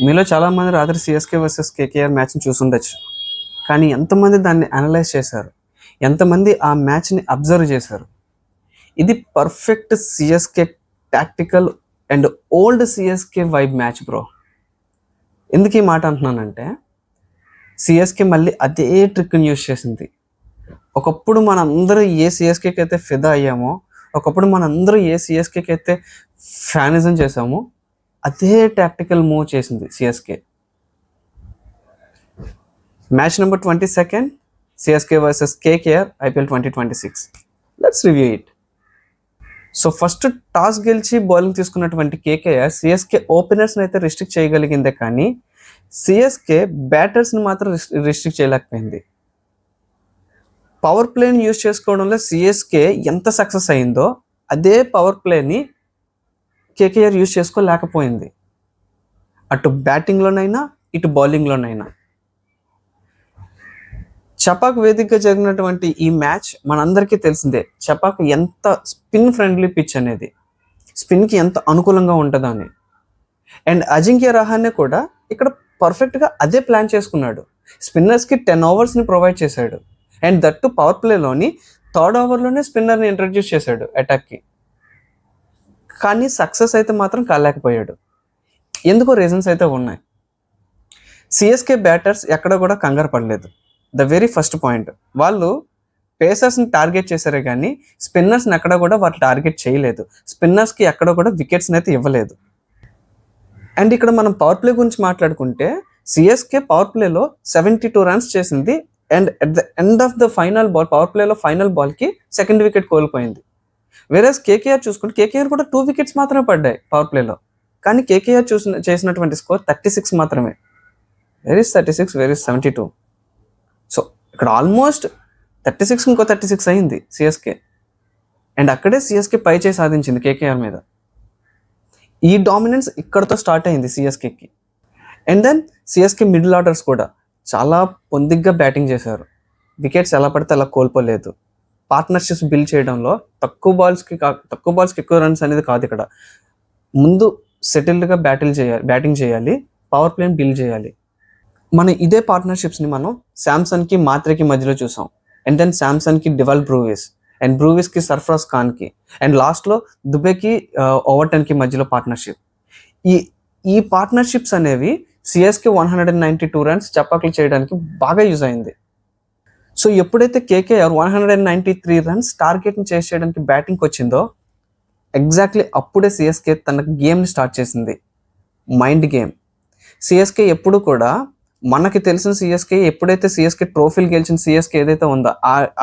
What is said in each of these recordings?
మీలో చాలామంది రాత్రి సిఎస్కే వర్సెస్ కేకేఆర్ మ్యాచ్ని చూసుండొచ్చు. కానీ ఎంతమంది దాన్ని అనలైజ్ చేశారు, ఎంతమంది ఆ మ్యాచ్ని అబ్జర్వ్ చేశారు? ఇది perfect CSK tactical and old CSK vibe match bro. ఎందుకు ఈ మాట అంటున్నానంటే, సిఎస్కే మళ్ళీ అదే ట్రిక్ని యూజ్ చేసింది. ఒకప్పుడు మనందరూ ఏ సిఎస్కేకి అయితే ఫిదా అయ్యామో, ఒకప్పుడు మనందరూ ఏ సిఎస్కేకి అయితే ఫ్యానిజం చేసామో, అదే టాక్టికల్ మూవ్ చేసింది CSK. Match number 22 CSK versus KKR IPL 2026. Let's review it. So first toss గెలిచి బౌలింగ్ తీసుకున్నటువంటి కేకేఆర్ సిఎస్కే ఓపెనర్స్ని అయితే రిస్ట్రిక్ట్ చేయగలిగిందే, కానీ సిఎస్కే బ్యాటర్స్ని మాత్రం రిస్ట్రిక్ట్ చేయలేకపోయింది. పవర్ ప్లేని యూజ్ చేసుకోవడంలో సిఎస్కే ఎంత సక్సెస్ అయిందో, అదే పవర్ ప్లేని కేకేఆర్ యూజ్ చేసుకోలేకపోయింది. అటు బ్యాటింగ్లోనైనా ఇటు బౌలింగ్లోనైనా. చపాక్ వేదికగా జరిగినటువంటి ఈ మ్యాచ్ మనందరికీ తెలిసిందే. చపాక్ ఎంత స్పిన్ ఫ్రెండ్లీ పిచ్ అనేది, స్పిన్కి ఎంత అనుకూలంగా ఉంటుందో అని. అండ్ అజింక్య రహానే కూడా ఇక్కడ పర్ఫెక్ట్గా అదే ప్లాన్ చేసుకున్నాడు. స్పిన్నర్స్కి 10 ఓవర్స్ని ప్రొవైడ్ చేశాడు. అండ్ దట్టు పవర్ ప్లేలోని 3rd ఓవర్లోనే స్పిన్నర్ని ఇంట్రడ్యూస్ చేశాడు అటాక్కి. కానీ సక్సెస్ అయితే మాత్రం కాలేకపోయాడు. ఎందుకో రీజన్స్ అయితే ఉన్నాయి. సిఎస్కే బ్యాటర్స్ ఎక్కడ కూడా కంగారు పడలేదు. ద వెరీ ఫస్ట్ పాయింట్, వాళ్ళు పేసర్స్ని టార్గెట్ చేశారే కానీ స్పిన్నర్స్ని ఎక్కడ కూడా వాళ్ళు టార్గెట్ చేయలేదు. స్పిన్నర్స్కి ఎక్కడ కూడా వికెట్స్ని అయితే ఇవ్వలేదు. అండ్ ఇక్కడ మనం పవర్ ప్లే గురించి మాట్లాడుకుంటే, సిఎస్కే పవర్ ప్లేలో 72 రన్స్ చేసింది. And at the end of the final ball, power ప్లేలో ఫైనల్ బాల్కి 2nd వికెట్ కోల్పోయింది. వేరేస్ కేకేఆర్ చూసుకుంటే, కేకేఆర్ కూడా 2 వికెట్స్ మాత్రమే పడ్డాయి పవర్ ప్లేలో. కానీ కేకేఆర్ చేసినటువంటి స్కోర్ 36 మాత్రమే. Whereas 36, whereas 72. సో ఇక్కడ ఆల్మోస్ట్ 36 ఇంకో 36 అయింది సిఎస్కే. అండ్ అక్కడే సిఎస్కే పై చేయి సాధించింది కేకేఆర్ మీద. ఈ డామినెన్స్ ఇక్కడతో స్టార్ట్ అయింది సిఎస్కేకి. And then CSK middle orders కూడా చాలా పొందిగ్గా బ్యాటింగ్ చేశారు. వికెట్స్ ఎలా పడితే అలా కోల్పోలేదు. పార్ట్నర్షిప్స్ బిల్డ్ చేయడంలో తక్కువ బాల్స్కి ఎక్కువ రన్స్ అనేది కాదు ఇక్కడ. ముందు సెటిల్డ్గా బ్యాటింగ్ చేయాలి, పవర్ ప్లేని బిల్డ్ చేయాలి. మనం ఇదే పార్ట్నర్షిప్స్ని మనం శాంసన్కి మాత్రేకి మధ్యలో చూసాం. అండ్ దెన్ శాంసన్కి డివాల్ బ్రూవిస్, అండ్ బ్రూవిస్కి సర్ఫరాజ్ ఖాన్కి, అండ్ లాస్ట్లో దుబేకి ఓవర్టన్కి మధ్యలో పార్ట్నర్షిప్. ఈ పార్ట్నర్షిప్స్ అనేవి సిఎస్కే 192 రన్స్ చపాకులు చేయడానికి బాగా యూజ్ అయింది. సో ఎప్పుడైతే కేకేఆర్ 193 రన్స్ టార్గెట్ని చేసి చేయడానికి బ్యాటింగ్కి వచ్చిందో, ఎగ్జాక్ట్లీ అప్పుడే సిఎస్కే తన గేమ్ని స్టార్ట్ చేసింది, మైండ్ గేమ్. సిఎస్కే ఎప్పుడు కూడా, మనకి తెలిసిన సిఎస్కే, ఎప్పుడైతే సిఎస్కే ట్రోఫీలు గెలిచిన సిఎస్కే ఏదైతే ఉందో,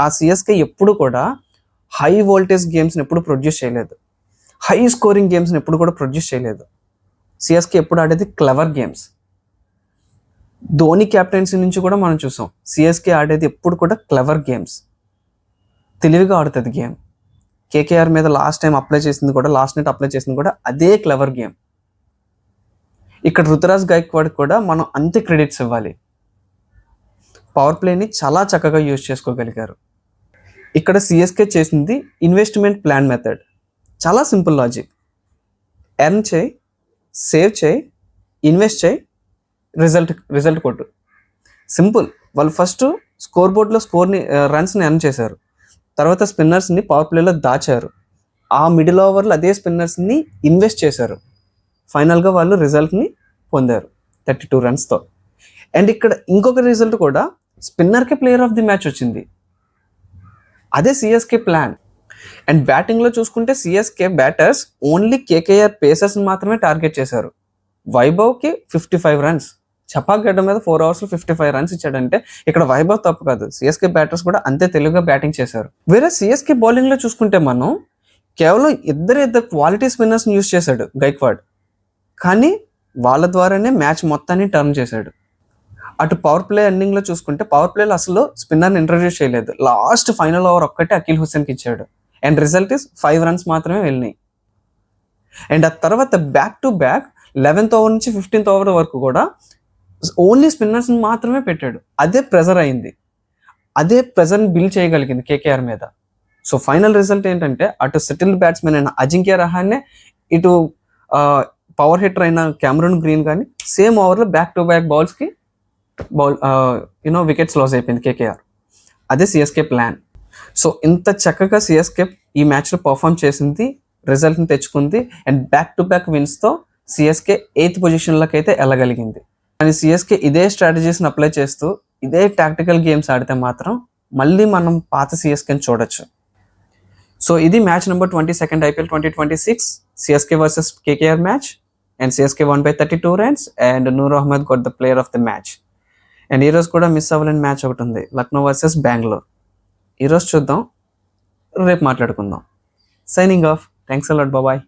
ఆ సిఎస్కే ఎప్పుడు కూడా హై వోల్టేజ్ గేమ్స్ని ఎప్పుడు ప్రొడ్యూస్ చేయలేదు. హై స్కోరింగ్ గేమ్స్ని ఎప్పుడు కూడా ప్రొడ్యూస్ చేయలేదు. సిఎస్కే ఎప్పుడు ఆడేది క్లవర్ గేమ్స్. ధోని క్యాప్టెన్సీ నుంచి కూడా మనం చూసాం, సిఎస్కే ఆడేది ఎప్పుడు కూడా క్లవర్ గేమ్స్. తెలివిగా ఆడుతుంది గేమ్. కేకేఆర్ మీద లాస్ట్ నైట్ అప్లై చేసింది కూడా అదే క్లవర్ గేమ్. ఇక్కడ రుతురాజ్ గైక్వాడ్ కూడా మనం అంతే క్రెడిట్స్ ఇవ్వాలి. పవర్ ప్లేని చాలా చక్కగా యూజ్ చేసుకోగలిగారు. ఇక్కడ సిఎస్కే చేసింది ఇన్వెస్ట్మెంట్ ప్లాన్ మెథడ్. చాలా సింపుల్ లాజిక్. ఎర్న్ చేయి, సేవ్ చేయి, ఇన్వెస్ట్ చేయి, రిజల్ట్ కొట్టు. సింపుల్. వాళ్ళు ఫస్ట్ స్కోర్ బోర్డ్లో రన్స్ని ఎర్న్ చేశారు. తర్వాత స్పిన్నర్స్ని పవర్ ప్లేలో దాచారు. ఆ మిడిల్ ఓవర్లో అదే స్పిన్నర్స్ని ఇన్వెస్ట్ చేశారు. ఫైనల్గా వాళ్ళు రిజల్ట్ని పొందారు 32 రన్స్తో. అండ్ ఇక్కడ ఇంకొక రిజల్ట్ కూడా, స్పిన్నర్కి ప్లేయర్ ఆఫ్ ది మ్యాచ్ వచ్చింది. అదే సిఎస్కే ప్లాన్. అండ్ బ్యాటింగ్లో చూసుకుంటే సిఎస్కే బ్యాటర్స్ ఓన్లీ కేకేఆర్ పేసర్స్ని మాత్రమే టార్గెట్ చేశారు. వైభవ్కి 55 రన్స్, చపాక్ గడ్డ మీద 4 ఓవర్స్లో 55 రన్స్ ఇచ్చాడంటే ఇక్కడ వైభవ్ తప్పు కాదు, సిఎస్కే బ్యాటర్స్ కూడా అంతే తెలుగుగా బ్యాటింగ్ చేశారు. వేరే సిఎస్కే బౌలింగ్లో చూసుకుంటే మనం కేవలం ఇద్దరు క్వాలిటీ స్పిన్నర్స్ని యూజ్ చేశాడు గైక్వాడ్. కానీ వాళ్ళ ద్వారానే మ్యాచ్ మొత్తాన్ని టర్న్ చేశాడు. అటు పవర్ ప్లే ఎండింగ్లో చూసుకుంటే, పవర్ ప్లేలో అసలు స్పిన్నర్ని ఇంట్రడ్యూస్ చేయలేదు. లాస్ట్ ఫైనల్ ఓవర్ ఒక్కటే అఖిల్ హుస్సేన్కి ఇచ్చాడు. అండ్ రిజల్ట్ ఇస్ 5 రన్స్ మాత్రమే వెళ్ళినాయి. అండ్ ఆ తర్వాత back to back 11th over నుంచి 15th ఓవర్ వరకు కూడా ఓన్లీ స్పిన్నర్స్ని మాత్రమే పెట్టాడు. అదే ప్రెజర్ అయింది. అదే ప్రెజర్ని బిల్డ్ చేయగలిగింది కేకేఆర్ మీద. సో ఫైనల్ రిజల్ట్ ఏంటంటే, అటు సెటిల్డ్ బ్యాట్స్మెన్ అయిన అజింక్య రహానే, ఇటు పవర్ హిట్టర్ అయిన కెమెరూన్ గ్రీన్ కానీ సేమ్ ఓవర్లో బ్యాక్ టు బ్యాక్ బౌల్స్కి వికెట్స్ లాస్ అయిపోయింది కేకేఆర్. అదే సిఎస్కే ప్లాన్. సో ఇంత చక్కగా సిఎస్కే ఈ మ్యాచ్లో పర్ఫామ్ చేసింది, రిజల్ట్ని తెచ్చుకుంది. అండ్ బ్యాక్ టు బ్యాక్ విన్స్తో సిఎస్కే 8th పొజిషన్లోకి అయితే వెళ్ళగలిగింది. కానీ సిఎస్కే ఇదే స్ట్రాటజీస్ని అప్లై చేస్తూ ఇదే టాక్టికల్ గేమ్స్ ఆడితే మాత్రం మళ్ళీ మనం పాత సిఎస్కేని చూడొచ్చు. సో ఇది match number 22 IPL 2026 CSK versus KKR match. And CSK won by 32 runs and Noor Ahmad got the player of the match. And ఈరోజు కూడా మిస్ అవ్వలేని మ్యాచ్ ఒకటి ఉంది, లక్నో వర్సెస్ బెంగళూరు. ఈరోజు చూద్దాం, రేపు మాట్లాడుకుందాం. Signing off. Thanks a lot, bye.